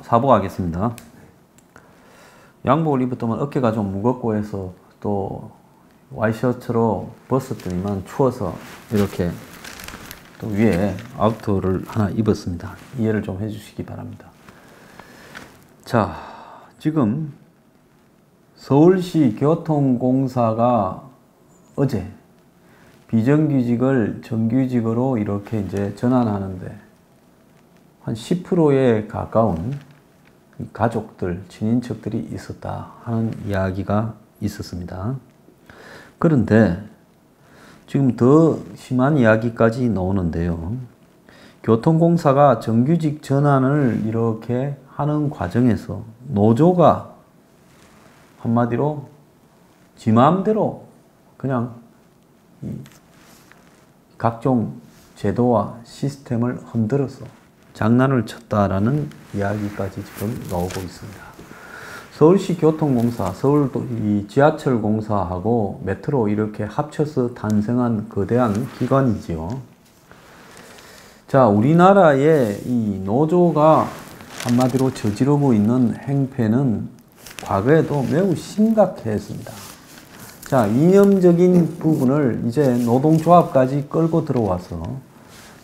사복하겠습니다. 양복을 입었더만 어깨가 좀 무겁고 해서 또 와이셔츠로 벗었더니만 추워서 이렇게 또 위에 아우터를 하나 입었습니다. 이해를 좀 해주시기 바랍니다. 자, 지금 서울시 교통공사가 어제 비정규직을 정규직으로 이렇게 이제 전환하는데 한 10%에 가까운 가족들, 친인척들이 있었다 하는 이야기가 있었습니다. 그런데 지금 더 심한 이야기까지 나오는데요. 교통공사가 정규직 전환을 이렇게 하는 과정에서 노조가 한마디로 지 마음대로 그냥 각종 제도와 시스템을 흔들어서 장난을 쳤다라는 이야기까지 지금 나오고 있습니다. 서울시 교통공사, 서울 지하철공사하고 메트로 이렇게 합쳐서 탄생한 거대한 기관이지요. 자, 우리나라의 이 노조가 한마디로 저지르고 있는 행패는 과거에도 매우 심각했습니다. 자, 이념적인 부분을 이제 노동조합까지 끌고 들어와서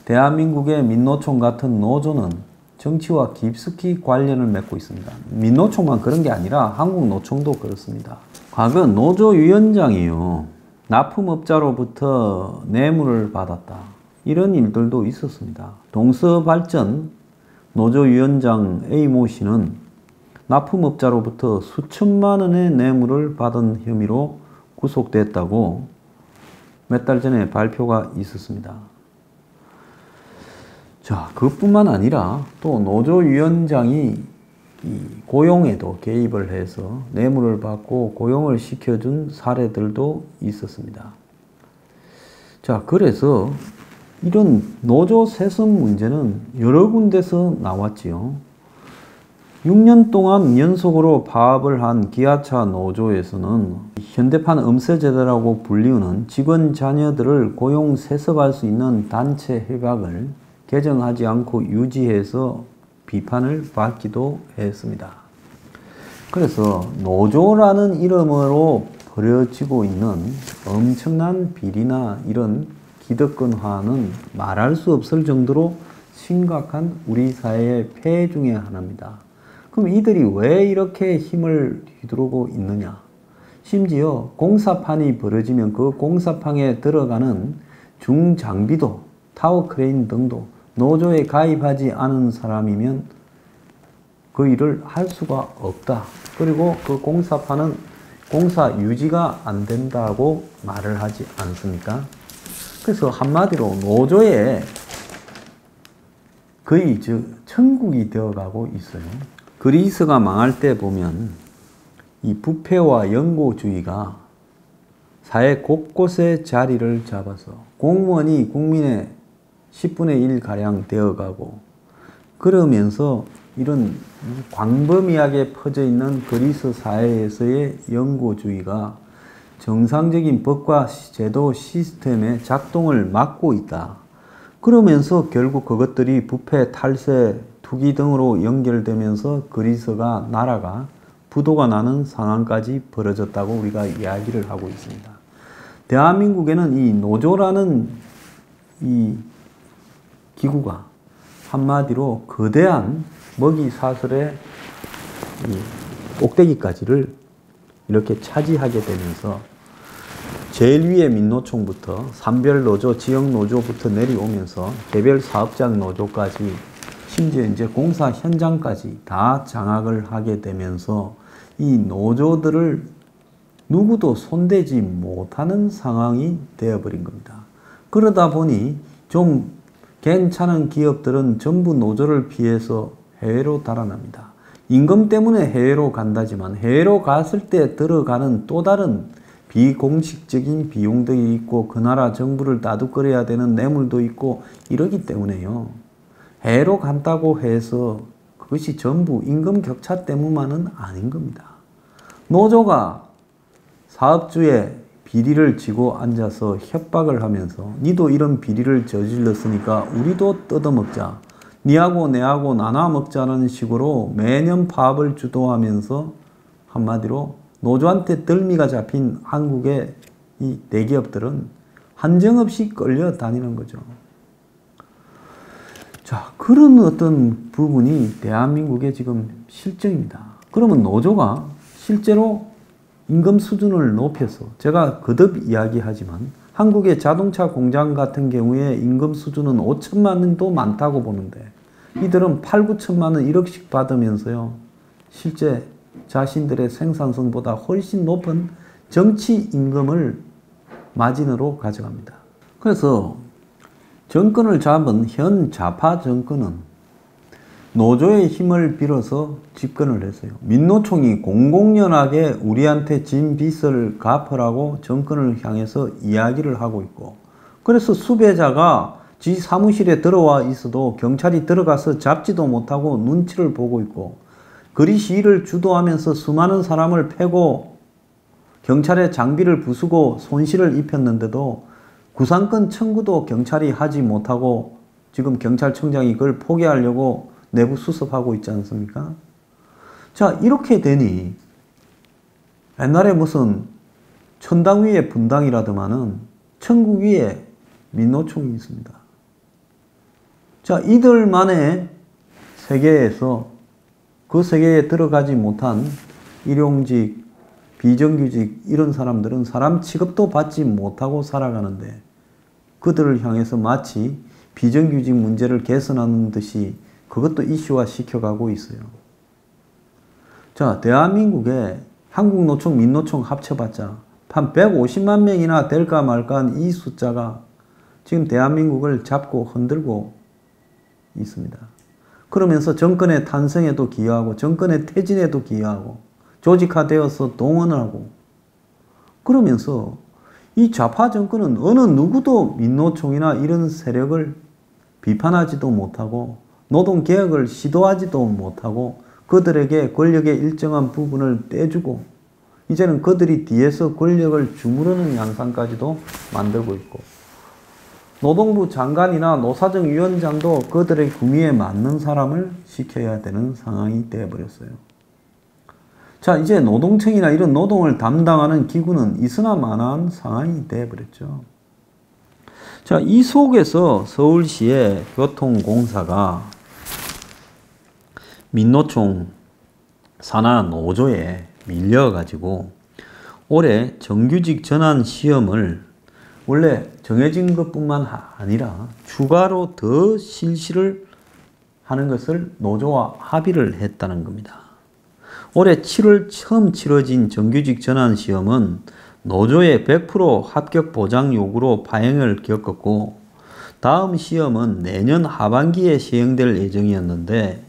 대한민국의 민노총 같은 노조는 정치와 깊숙이 관련을 맺고 있습니다. 민노총만 그런 게 아니라 한국노총도 그렇습니다. 과거 노조위원장이요, 납품업자로부터 뇌물을 받았다, 이런 일들도 있었습니다. 동서발전 노조위원장 A모 씨는 납품업자로부터 수천만 원의 뇌물을 받은 혐의로 구속됐다고 몇 달 전에 발표가 있었습니다. 자, 그것뿐만 아니라 또 노조위원장이 이 고용에도 개입을 해서 뇌물을 받고 고용을 시켜준 사례들도 있었습니다. 자, 그래서 이런 노조 세습 문제는 여러 군데서 나왔지요. 6년 동안 연속으로 파업을 한 기아차 노조에서는 현대판 음세제도라고 불리우는 직원 자녀들을 고용 세습할 수 있는 단체 협약을 개정하지 않고 유지해서 비판을 받기도 했습니다. 그래서 노조라는 이름으로 벌어지고 있는 엄청난 비리나 이런 기득권화는 말할 수 없을 정도로 심각한 우리 사회의 폐해 중에 하나입니다. 그럼 이들이 왜 이렇게 힘을 휘두르고 있느냐? 심지어 공사판이 벌어지면 그 공사판에 들어가는 중장비도 타워 크레인 등도 노조에 가입하지 않은 사람이면 그 일을 할 수가 없다. 그리고 그 공사판은 공사 유지가 안 된다고 말을 하지 않습니까? 그래서 한마디로 노조에 거의 천국이 되어가고 있어요. 그리스가 망할 때 보면 이 부패와 연고주의가 사회 곳곳에 자리를 잡아서 공무원이 국민의 10분의 1가량 되어가고, 그러면서 이런 광범위하게 퍼져 있는 그리스 사회에서의 연고주의가 정상적인 법과 제도 시스템의 작동을 막고 있다. 그러면서 결국 그것들이 부패, 탈세, 투기 등으로 연결되면서 그리스가 나라가 부도가 나는 상황까지 벌어졌다고 우리가 이야기를 하고 있습니다. 대한민국에는 이 노조라는 이 기구가 한마디로 거대한 먹이 사슬의 이 꼭대기까지를 이렇게 차지하게 되면서 제일 위에 민노총부터 산별노조, 지역노조부터 내려오면서 개별 사업장 노조까지, 심지어 이제 공사 현장까지 다 장악을 하게 되면서 이 노조들을 누구도 손대지 못하는 상황이 되어버린 겁니다. 그러다 보니 좀 괜찮은 기업들은 전부 노조를 피해서 해외로 달아납니다. 임금 때문에 해외로 간다지만 해외로 갔을 때 들어가는 또 다른 비공식적인 비용들이 있고 그 나라 정부를 나둑거려야 되는 뇌물도 있고 이러기 때문에요. 해외로 간다고 해서 그것이 전부 임금 격차 때문만은 아닌 겁니다. 노조가 사업주의 비리를 지고 앉아서 협박을 하면서 니도 이런 비리를 저질렀으니까 우리도 뜯어먹자. 니하고 내하고 나눠 먹자는 식으로 매년 파업을 주도하면서 한마디로 노조한테 덜미가 잡힌 한국의 이 대기업들은 한정없이 끌려다니는 거죠. 자, 그런 어떤 부분이 대한민국의 지금 실정입니다. 그러면 노조가 실제로 임금 수준을 높여서, 제가 거듭 이야기하지만 한국의 자동차 공장 같은 경우에 임금 수준은 5천만 원도 많다고 보는데 이들은 8, 9천만 원 1억씩 받으면서요, 실제 자신들의 생산성보다 훨씬 높은 정치 임금을 마진으로 가져갑니다. 그래서 정권을 잡은 현 좌파 정권은 노조의 힘을 빌어서 집권을 했어요. 민노총이 공공연하게 우리한테 진 빚을 갚으라고 정권을 향해서 이야기를 하고 있고, 그래서 수배자가 지 사무실에 들어와 있어도 경찰이 들어가서 잡지도 못하고 눈치를 보고 있고, 거리 시위를 주도하면서 수많은 사람을 패고 경찰의 장비를 부수고 손실을 입혔는데도 구상권 청구도 경찰이 하지 못하고 지금 경찰청장이 그걸 포기하려고 내부 수습하고 있지 않습니까? 자, 이렇게 되니 옛날에 무슨 천당 위에 분당이라더만은 천국 위에 민노총이 있습니다. 자, 이들만의 세계에서 그 세계에 들어가지 못한 일용직, 비정규직 이런 사람들은 사람 취급도 받지 못하고 살아가는데 그들을 향해서 마치 비정규직 문제를 개선하는 듯이 그것도 이슈화 시켜가고 있어요. 자, 대한민국에 한국노총, 민노총 합쳐봤자 한 150만 명이나 될까 말까 한 이 숫자가 지금 대한민국을 잡고 흔들고 있습니다. 그러면서 정권의 탄생에도 기여하고 정권의 퇴진에도 기여하고 조직화되어서 동원하고, 그러면서 이 좌파 정권은 어느 누구도 민노총이나 이런 세력을 비판하지도 못하고 노동개혁을 시도하지도 못하고 그들에게 권력의 일정한 부분을 떼주고 이제는 그들이 뒤에서 권력을 주무르는 양상까지도 만들고 있고, 노동부 장관이나 노사정위원장도 그들의 구미에 맞는 사람을 시켜야 되는 상황이 되어버렸어요. 자, 이제 노동청이나 이런 노동을 담당하는 기구는 있으나마나한 상황이 되어버렸죠. 자, 이 속에서 서울시의 교통공사가 민노총 산하 노조에 밀려가지고 올해 정규직 전환 시험을 원래 정해진 것뿐만 아니라 추가로 더 실시를 하는 것을 노조와 합의를 했다는 겁니다. 올해 7월 처음 치러진 정규직 전환 시험은 노조의 100% 합격 보장 요구로 파행을 겪었고, 다음 시험은 내년 하반기에 시행될 예정이었는데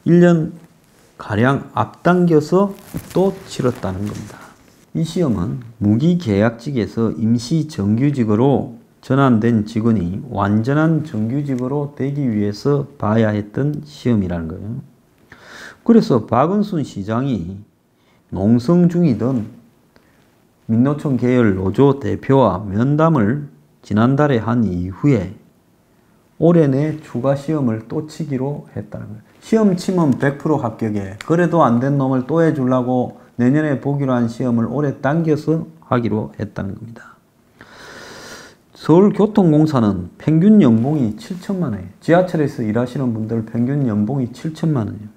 1년가량 앞당겨서 또 치렀다는 겁니다. 이 시험은 무기계약직에서 임시 정규직으로 전환된 직원이 완전한 정규직으로 되기 위해서 봐야 했던 시험이라는 거예요. 그래서 박은순 시장이 농성 중이던 민노총 계열 노조 대표와 면담을 지난달에 한 이후에 올해 내 추가 시험을 또 치기로 했다는 거예요. 시험 치면 100% 합격에 그래도 안 된 놈을 또 해주려고 내년에 보기로 한 시험을 올해 당겨서 하기로 했다는 겁니다. 서울교통공사는 평균 연봉이 7천만 원이에요. 지하철에서 일하시는 분들 평균 연봉이 7천만 원이에요.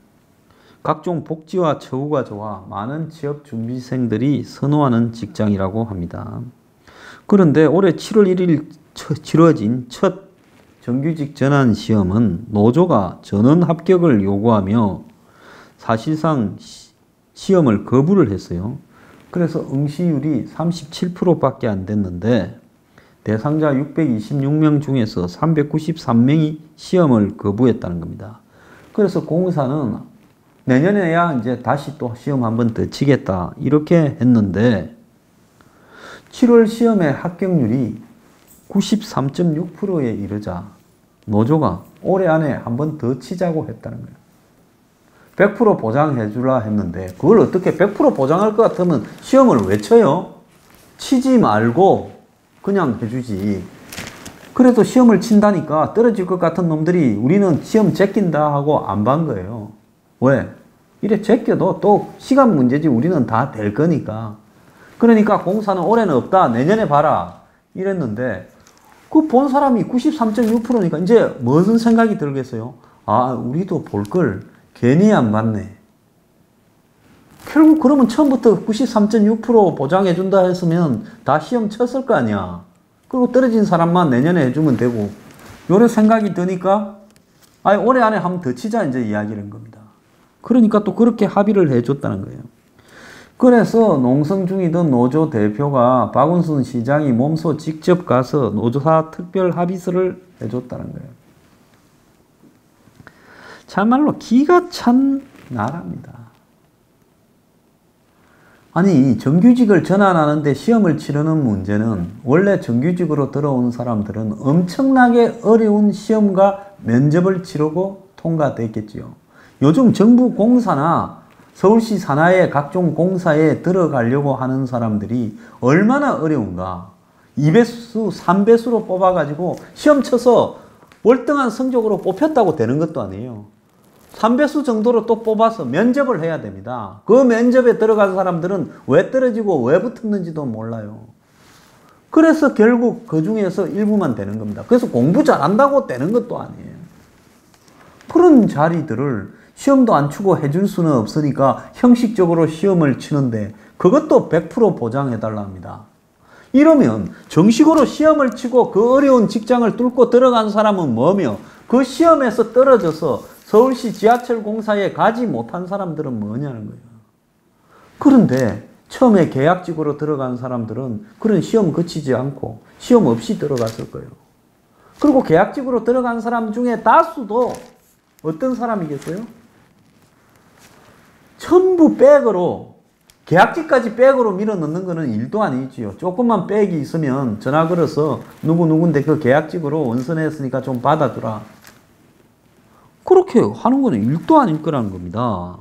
각종 복지와 처우가 좋아 많은 취업 준비생들이 선호하는 직장이라고 합니다. 그런데 올해 7월 1일 치러진 첫 정규직 전환 시험은 노조가 전원 합격을 요구하며 사실상 시험을 거부를 했어요. 그래서 응시율이 37%밖에 안 됐는데 대상자 626명 중에서 393명이 시험을 거부했다는 겁니다. 그래서 공사는 내년에야 이제 다시 또 시험 한 번 더 치겠다 이렇게 했는데 7월 시험의 합격률이 93.6%에 이르자 노조가 올해 안에 한 번 더 치자고 했다는 거예요. 100% 보장해 주라 했는데 그걸 어떻게 100% 보장할 것 같으면 시험을 왜 쳐요? 치지 말고 그냥 해주지. 그래도 시험을 친다니까 떨어질 것 같은 놈들이 우리는 시험 제낀다 하고 안 반 거예요. 왜? 이래 제껴도 또 시간 문제지 우리는 다 될 거니까. 그러니까 공사는 올해는 없다. 내년에 봐라. 이랬는데 그 본 사람이 93.6%니까 이제 무슨 생각이 들겠어요? 아, 우리도 볼 걸 괜히 안 봤네. 결국 그러면 처음부터 93.6% 보장해준다 했으면 다 시험 쳤을 거 아니야. 그리고 떨어진 사람만 내년에 해주면 되고. 요래 생각이 드니까 아니 올해 안에 한번 더 치자 이제 이야기를 한 겁니다. 그러니까 또 그렇게 합의를 해줬다는 거예요. 그래서 농성 중이던 노조 대표가 박원순 시장이 몸소 직접 가서 노조사 특별 합의서를 해줬다는 거예요. 참말로 기가 찬 나라입니다. 아니 정규직을 전환하는데 시험을 치르는 문제는 원래 정규직으로 들어온 사람들은 엄청나게 어려운 시험과 면접을 치르고 통과됐겠지요. 요즘 정부 공사나 서울시 산하의 각종 공사에 들어가려고 하는 사람들이 얼마나 어려운가. 2배수, 3배수로 뽑아가지고 시험 쳐서 월등한 성적으로 뽑혔다고 되는 것도 아니에요. 3배수 정도로 또 뽑아서 면접을 해야 됩니다. 그 면접에 들어간 사람들은 왜 떨어지고 왜 붙었는지도 몰라요. 그래서 결국 그 중에서 일부만 되는 겁니다. 그래서 공부 잘한다고 되는 것도 아니에요. 그런 자리들을 시험도 안 치고 해줄 수는 없으니까 형식적으로 시험을 치는데 그것도 100% 보장해달라 합니다. 이러면 정식으로 시험을 치고 그 어려운 직장을 뚫고 들어간 사람은 뭐며 그 시험에서 떨어져서 서울시 지하철 공사에 가지 못한 사람들은 뭐냐는 거예요. 그런데 처음에 계약직으로 들어간 사람들은 그런 시험 거치지 않고 시험 없이 들어갔을 거예요. 그리고 계약직으로 들어간 사람 중에 다수도 어떤 사람이겠어요? 전부 백으로 계약직까지 백으로 밀어넣는 거는 일도 아니지요. 조금만 백이 있으면 전화 걸어서 누구누군데 그 계약직으로 원서냈으니까 좀 받아주라. 그렇게 하는 거는 일도 아닐 거라는 겁니다.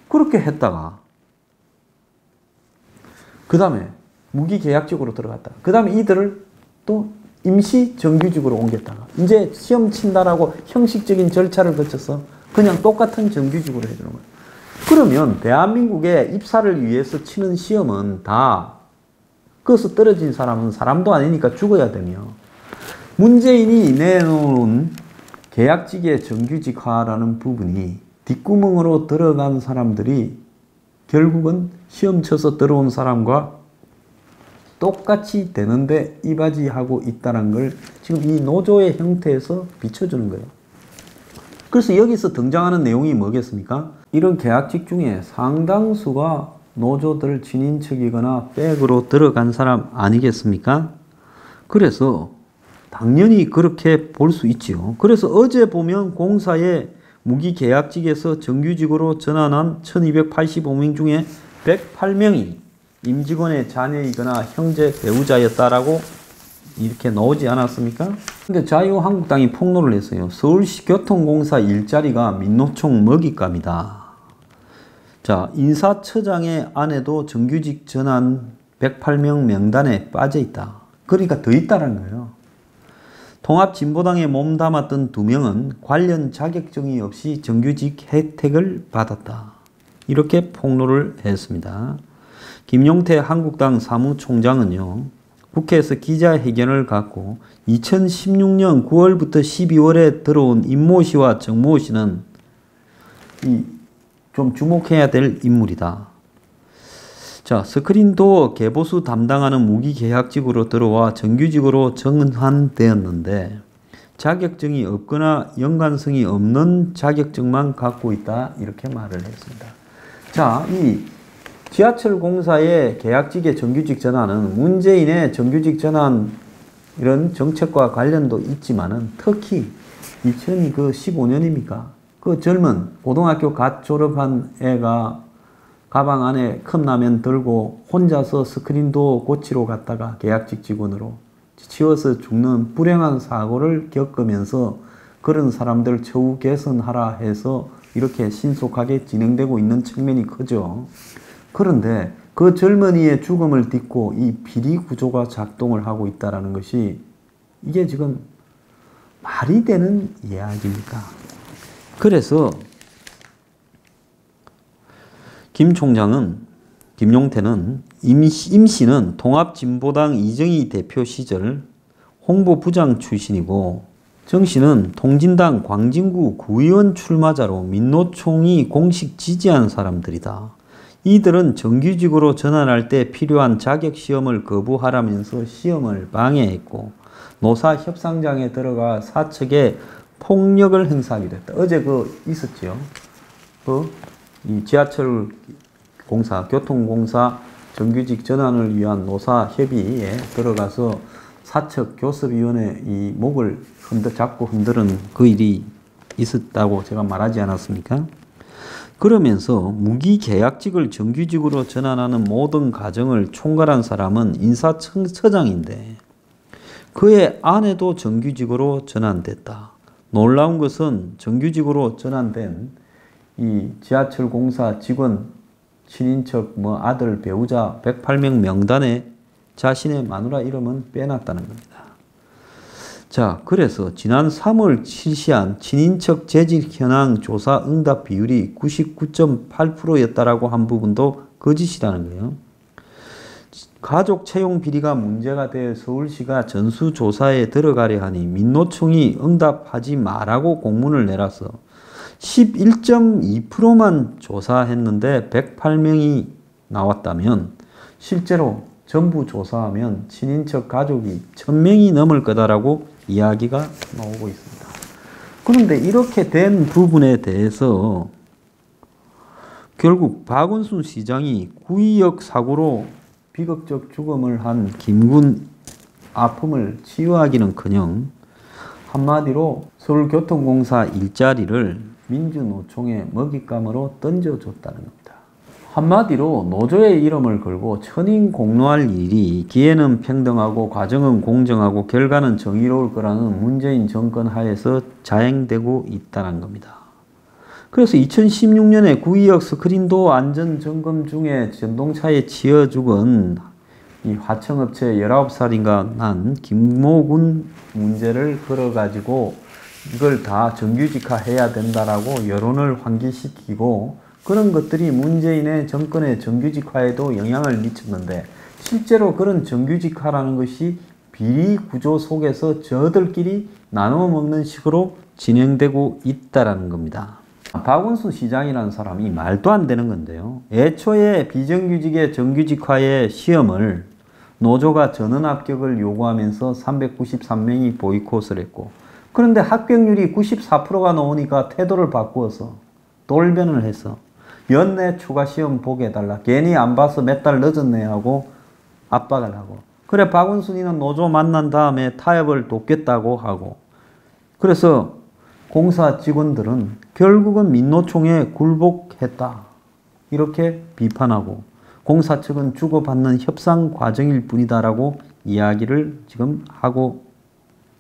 그렇게 했다가 그 다음에 무기계약직으로 들어갔다. 그 다음에 이들을 또 임시 정규직으로 옮겼다가 이제 시험 친다라고 형식적인 절차를 거쳐서 그냥 똑같은 정규직으로 해주는 거예요. 그러면 대한민국의 입사를 위해서 치는 시험은 다 거기서 떨어진 사람은 사람도 아니니까 죽어야 되며 문재인이 내놓은 계약직의 정규직화라는 부분이 뒷구멍으로 들어간 사람들이 결국은 시험 쳐서 들어온 사람과 똑같이 되는데 이바지하고 있다는 걸 지금 이 노조의 형태에서 비춰주는 거예요. 그래서 여기서 등장하는 내용이 뭐겠습니까? 이런 계약직 중에 상당수가 노조들 친인척이거나 백으로 들어간 사람 아니겠습니까? 그래서 당연히 그렇게 볼 수 있지요. 그래서 어제 보면 공사에 무기계약직에서 정규직으로 전환한 1285명 중에 108명이 임직원의 자녀이거나 형제 배우자였다라고 이렇게 나오지 않았습니까? 근데 자유한국당이 폭로를 했어요. 서울시 교통공사 일자리가 민노총 먹잇감이다. 자, 인사처장의 아내도 정규직 전환 108명 명단에 빠져 있다. 그러니까 더 있다는 거예요. 통합진보당에 몸담았던 2명은 관련 자격증이 없이 정규직 혜택을 받았다. 이렇게 폭로를 했습니다. 김용태 한국당 사무총장은요. 국회에서 기자회견을 갖고 2016년 9월부터 12월에 들어온 임모 씨와 정모 씨는 좀 주목해야 될 인물이다. 자, 스크린도어 개보수 담당하는 무기계약직으로 들어와 정규직으로 전환되었는데 자격증이 없거나 연관성이 없는 자격증만 갖고 있다. 이렇게 말을 했습니다. 자, 이 지하철 공사의 계약직의 정규직 전환은 문재인의 정규직 전환 이런 정책과 관련도 있지만은 특히 2015년입니까? 그 젊은 고등학교 갓 졸업한 애가 가방 안에 컵라면 들고 혼자서 스크린도어 고치러 갔다가 계약직 직원으로 치워서 죽는 불행한 사고를 겪으면서 그런 사람들 처우 개선하라 해서 이렇게 신속하게 진행되고 있는 측면이 크죠. 그런데 그 젊은이의 죽음을 딛고 이 비리 구조가 작동을 하고 있다는 것이 이게 지금 말이 되는 이야기입니까? 그래서 김용태는 임씨는 통합진보당 이정희 대표 시절 홍보부장 출신이고 정씨는 통진당 광진구 구의원 출마자로 민노총이 공식 지지한 사람들이다. 이들은 정규직으로 전환할 때 필요한 자격시험을 거부하라면서 시험을 방해했고 노사협상장에 들어가 사측에 폭력을 행사하기도 했다. 어제 있었지요. 이 지하철 공사, 교통공사 정규직 전환을 위한 노사협의에 들어가서 사측 교섭위원회 이 목을 잡고 흔드는 그 일이 있었다고 제가 말하지 않았습니까? 그러면서 무기계약직을 정규직으로 전환하는 모든 과정을 총괄한 사람은 인사처장인데 그의 아내도 정규직으로 전환됐다. 놀라운 것은 정규직으로 전환된 이 지하철 공사 직원 친인척 아들 배우자 108명 명단에 자신의 마누라 이름은 빼놨다는 겁니다. 자, 그래서 지난 3월 실시한 친인척 재직 현황 조사 응답 비율이 99.8%였다라고 한 부분도 거짓이라는 거예요. 가족 채용 비리가 문제가 돼 서울시가 전수조사에 들어가려 하니 민노총이 응답하지 마라고 공문을 내라서 11.2%만 조사했는데 108명이 나왔다면 실제로 전부 조사하면 친인척 가족이 1000명이 넘을 거다라고 이야기가 나오고 있습니다. 그런데 이렇게 된 부분에 대해서 결국 박원순 시장이 구의역 사고로 비극적 죽음을 한 김군 아픔을 치유하기는커녕 한마디로 서울교통공사 일자리를 민주노총의 먹잇감으로 던져줬다는 겁니다. 한마디로 노조의 이름을 걸고 천인 공노할 일이 기회는 평등하고 과정은 공정하고 결과는 정의로울 거라는 문재인 정권 하에서 자행되고 있다는 겁니다. 그래서 2016년에 구의역 스크린도어 안전점검 중에 전동차에 치여 죽은 이 화청업체 19살인가 난 김모군 문제를 걸어가지고 이걸 다 정규직화 해야 된다라고 여론을 환기시키고 그런 것들이 문재인의 정권의 정규직화에도 영향을 미쳤는데 실제로 그런 정규직화라는 것이 비리 구조 속에서 저들끼리 나눠 먹는 식으로 진행되고 있다는 겁니다. 박원순 시장이라는 사람이 말도 안 되는 건데요. 애초에 비정규직의 정규직화의 시험을 노조가 전원 합격을 요구하면서 393명이 보이콧을 했고 그런데 합격률이 94%가 나오니까 태도를 바꾸어서 돌변을 해서 연내 추가 시험 보게 해달라. 괜히 안 봐서 몇 달 늦었네 하고 압박을 하고 그래 박원순이는 노조 만난 다음에 타협을 돕겠다고 하고 그래서 공사 직원들은 결국은 민노총에 굴복했다. 이렇게 비판하고 공사 측은 주고받는 협상 과정일 뿐이다라고 이야기를 지금 하고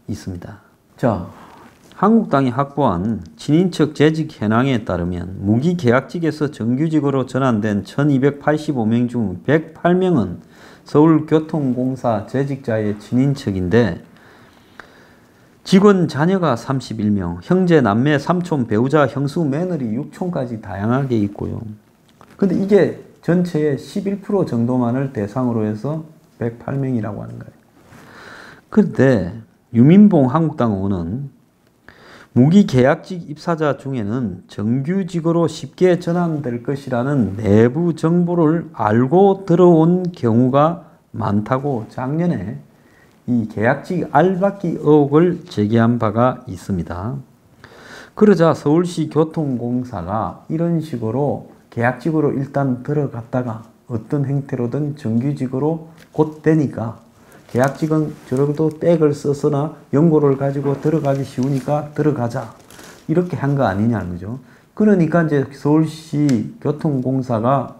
있습니다. 자, 한국당이 확보한 친인척 재직 현황에 따르면 무기계약직에서 정규직으로 전환된 1285명 중 108명은 서울교통공사 재직자의 친인척인데 직원 자녀가 31명, 형제, 남매, 삼촌, 배우자, 형수, 며느리, 육촌까지 다양하게 있고요. 근데 이게 전체의 11% 정도만을 대상으로 해서 108명이라고 하는 거예요. 그런데 유민봉 한국당 의원은 무기계약직 입사자 중에는 정규직으로 쉽게 전환될 것이라는 내부 정보를 알고 들어온 경우가 많다고 작년에 이 계약직 알박기 의혹을 제기한 바가 있습니다. 그러자 서울시 교통공사가 이런 식으로 계약직으로 일단 들어갔다가 어떤 형태로든 정규직으로 곧 되니까 계약직은 저러도 땡을 써서나 연고를 가지고 들어가기 쉬우니까 들어가자. 이렇게 한 거 아니냐는 거죠. 그러니까 이제 서울시 교통공사가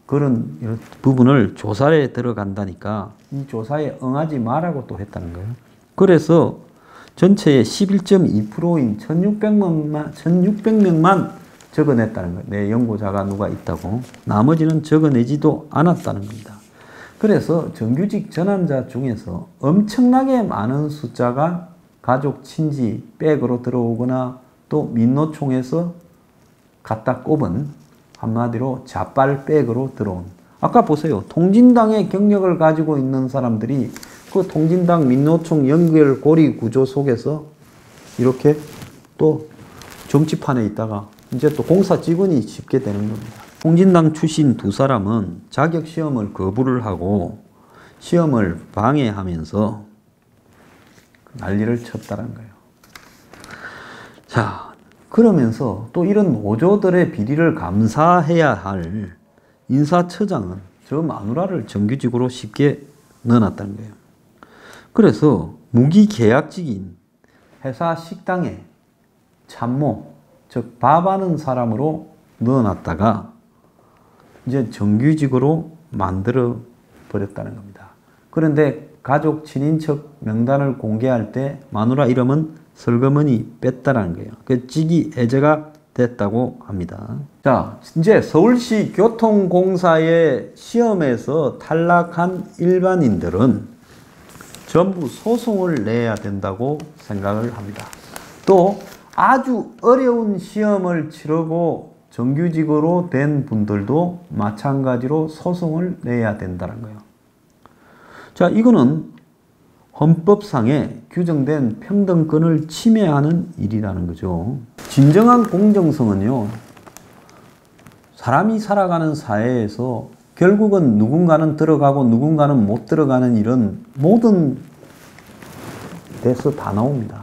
그런 부분을 조사에 들어간다니까 이 조사에 응하지 마라고 또 했다는 거예요. 그래서 전체의 11.2%인 1600명만 적어냈다는 거예요. 내 연고자가 누가 있다고. 나머지는 적어내지도 않았다는 겁니다. 그래서 정규직 전환자 중에서 엄청나게 많은 숫자가 가족, 친지, 백으로 들어오거나 또 민노총에서 갖다 꼽은 한마디로 자빨 백으로 들어온. 아까 보세요. 통진당의 경력을 가지고 있는 사람들이 그 통진당 민노총 연결 고리 구조 속에서 이렇게 또 정치판에 있다가 이제 또 공사 직원이 쉽게 되는 겁니다. 통진당 출신 두 사람은 자격 시험을 거부를 하고 시험을 방해하면서 난리를 쳤다는 거예요. 자, 그러면서 또 이런 노조들의 비리를 감사해야 할 인사처장은 저 마누라를 정규직으로 쉽게 넣어놨다는 거예요. 그래서 무기계약직인 회사 식당에 참모, 즉 밥하는 사람으로 넣어놨다가 이제 정규직으로 만들어 버렸다는 겁니다. 그런데 가족 친인척 명단을 공개할 때 마누라 이름은 슬그머니 뺐다라는 거예요. 그 직위 해제가 됐다고 합니다. 자, 이제 서울시 교통공사의 시험에서 탈락한 일반인들은 전부 소송을 내야 된다고 생각을 합니다. 또 아주 어려운 시험을 치르고 정규직으로 된 분들도 마찬가지로 소송을 내야 된다는 거예요. 자, 이거는 헌법상에 규정된 평등권을 침해하는 일이라는 거죠. 진정한 공정성은요, 사람이 살아가는 사회에서 결국은 누군가는 들어가고 누군가는 못 들어가는 이런 모든 데서 다 나옵니다.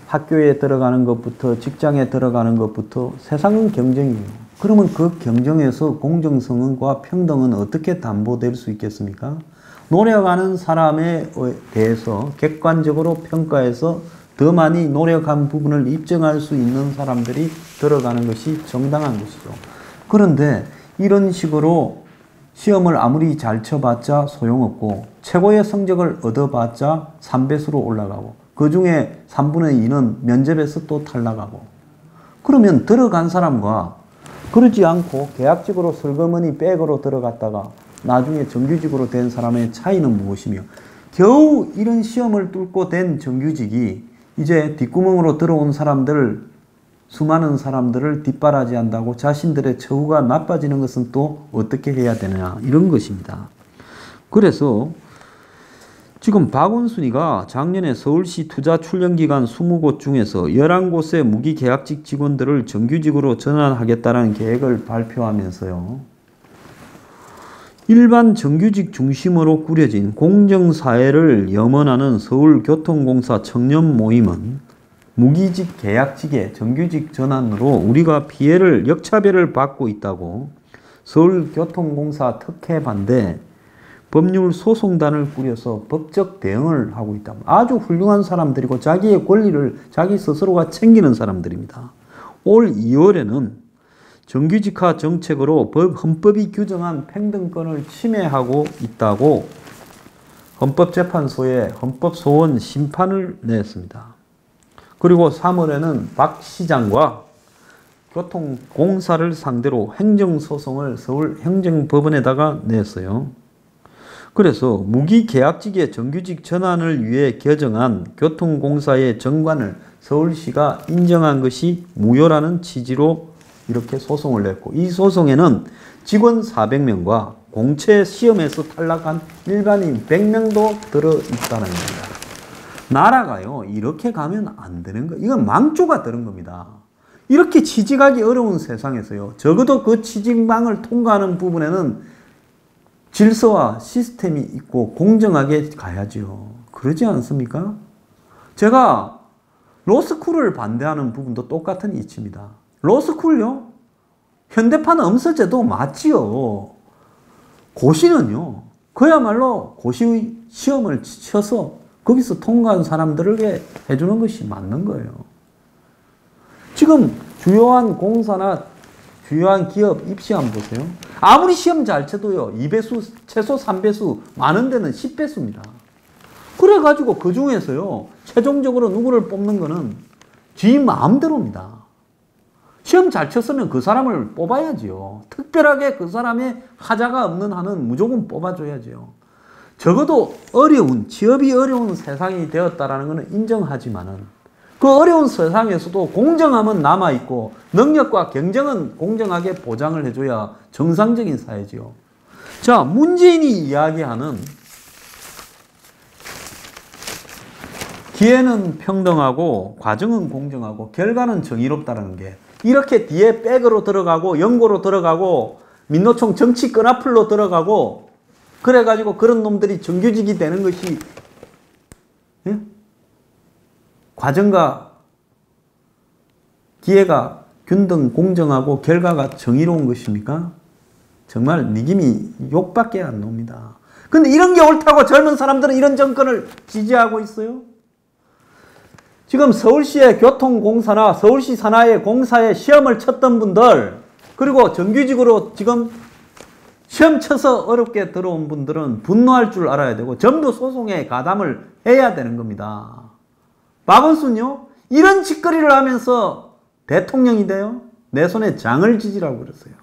학교에 들어가는 것부터 직장에 들어가는 것부터 세상은 경쟁이에요. 그러면 그 경쟁에서 공정성과 평등은 어떻게 담보될 수 있겠습니까? 노력하는 사람에 대해서 객관적으로 평가해서 더 많이 노력한 부분을 입증할 수 있는 사람들이 들어가는 것이 정당한 것이죠. 그런데 이런 식으로 시험을 아무리 잘 쳐봤자 소용없고 최고의 성적을 얻어봤자 3배수로 올라가고 그 중에 3분의 2는 면접에서 또 탈락하고, 그러면 들어간 사람과 그러지 않고 계약직으로 슬그머니 백으로 들어갔다가 나중에 정규직으로 된 사람의 차이는 무엇이며, 겨우 이런 시험을 뚫고 된 정규직이 이제 뒷구멍으로 들어온 사람들, 수많은 사람들을 뒷바라지한다고 자신들의 처우가 나빠지는 것은 또 어떻게 해야 되느냐, 이런 것입니다. 그래서 지금 박원순이가 작년에 서울시 투자 출연기관 20곳 중에서 11곳의 무기계약직 직원들을 정규직으로 전환하겠다는 계획을 발표하면서요, 일반 정규직 중심으로 꾸려진 공정사회를 염원하는 서울교통공사 청년 모임은 무기직 계약직의 정규직 전환으로 우리가 피해를 역차별을 받고 있다고 서울교통공사 특혜 반대 법률 소송단을 꾸려서 법적 대응을 하고 있다. 아주 훌륭한 사람들이고 자기의 권리를 자기 스스로가 챙기는 사람들입니다. 올 2월에는 정규직화 정책으로 헌법이 규정한 평등권을 침해하고 있다고 헌법재판소에 헌법소원 심판을 냈습니다. 그리고 3월에는 박 시장과 교통공사를 상대로 행정소송을 서울행정법원에다가 냈어요. 그래서 무기계약직의 정규직 전환을 위해 개정한 교통공사의 정관을 서울시가 인정한 것이 무효라는 취지로 이렇게 소송을 냈고, 이 소송에는 직원 400명과 공채 시험에서 탈락한 일반인 100명도 들어있다는 겁니다. 나라가요, 이렇게 가면 안 되는 거예요. 이건 망조가 되는 겁니다. 이렇게 취직하기 어려운 세상에서요, 적어도 그 취직망을 통과하는 부분에는 질서와 시스템이 있고 공정하게 가야죠. 그러지 않습니까? 제가 로스쿨을 반대하는 부분도 똑같은 이치입니다. 로스쿨요? 현대판 엄서제도 맞지요. 고시는요, 그야말로 고시 시험을 쳐서 거기서 통과한 사람들에게 해주는 것이 맞는 거예요. 지금 주요한 공사나 주요한 기업 입시 한번 보세요. 아무리 시험 잘 쳐도요, 2배수, 최소 3배수, 많은 데는 10배수입니다. 그래가지고 그 중에서요, 최종적으로 누구를 뽑는 거는 지 마음대로입니다. 시험 잘 쳤으면 그 사람을 뽑아야지요. 특별하게 그 사람의 하자가 없는 한은 무조건 뽑아줘야지요. 적어도 취업이 어려운 세상이 되었다라는 것은 인정하지만은 그 어려운 세상에서도 공정함은 남아있고 능력과 경쟁은 공정하게 보장을 해줘야 정상적인 사회지요. 자, 문재인이 이야기하는 기회는 평등하고 과정은 공정하고 결과는 정의롭다는 게 이렇게 뒤에 백으로 들어가고 연고로 들어가고 민노총 정치 끈앞풀로 들어가고 그래가지고 그런 놈들이 정규직이 되는 것이 예? 과정과 기회가 균등 공정하고 결과가 정의로운 것입니까? 정말 느낌이 욕밖에 안 나옵니다. 근데 이런 게 옳다고 젊은 사람들은 이런 정권을 지지하고 있어요? 지금 서울시의 교통공사나 서울시 산하의 공사에 시험을 쳤던 분들 그리고 정규직으로 지금 시험 쳐서 어렵게 들어온 분들은 분노할 줄 알아야 되고 전부 소송에 가담을 해야 되는 겁니다. 박원순요? 이런 짓거리를 하면서 대통령이 돼요? 내 손에 장을 지지라고 그랬어요.